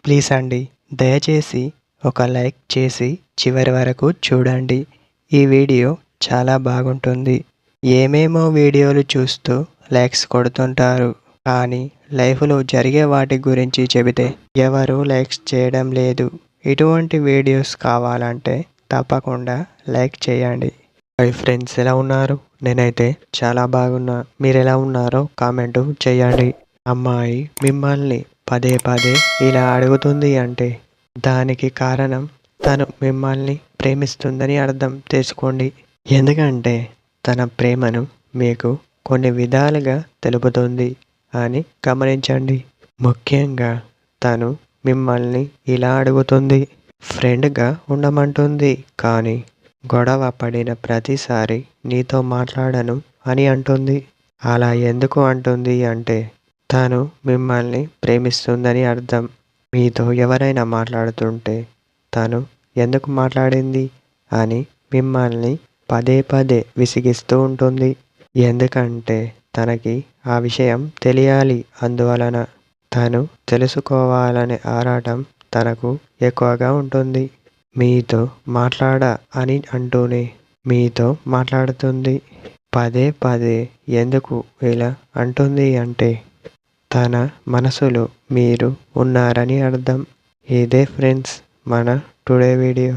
Please అండి, దయచేసి ఒక లైక్ చేసి చివరి వరకు చూడండి. ఈ వీడియో చాలా బాగుంటుంది. ఏమేమో వీడియోలు చూస్తూ లైక్స్ కొడుతుంటారు, కానీ లైఫ్లో జరిగే వాటి గురించి చెబితే ఎవరు లైక్స్ చేయడం లేదు. ఇటువంటి వీడియోస్ కావాలంటే తప్పకుండా లైక్ చేయండి. హై ఫ్రెండ్స్, ఎలా ఉన్నారు? నేనైతే చాలా బాగున్నా. మీరు ఎలా ఉన్నారో కామెంట్ చేయండి. అమ్మాయి మిమ్మల్ని పదే పదే ఇలా అడుగుతుంది అంటే దానికి కారణం తను మిమ్మల్ని ప్రేమిస్తుందని అర్థం చేసుకోండి. ఎందుకంటే తన ప్రేమను మీకు కొన్ని విధాలుగా తెలుపుతుంది అని గమనించండి. ముఖ్యంగా తను మిమ్మల్ని ఇలా అడుగుతుంది. ఫ్రెండ్గా ఉండమంటుంది, కానీ గొడవ పడిన ప్రతిసారి నీతో మాట్లాడను అని అంటుంది. అలా ఎందుకు అంటుంది అంటే తను మిమ్మల్ని ప్రేమిస్తుందని అర్థం. మీతో ఎవరైనా మాట్లాడుతుంటే తను ఎందుకు మాట్లాడింది అని మిమ్మల్ని పదే పదే విసిగిస్తూ ఉంటుంది. ఎందుకంటే తనకి ఆ విషయం తెలియాలి. అందువలన తను తెలుసుకోవాలనే ఆరాటం తనకు ఎక్కువగా ఉంటుంది. మీతో మాట్లాడ అని అంటూనే మీతో మాట్లాడుతుంది. పదే పదే ఎందుకు ఇలా అంటుంది అంటే తన మనసులో మీరు ఉన్నారని అర్థం. ఇదే ఫ్రెండ్స్ మన టుడే వీడియో.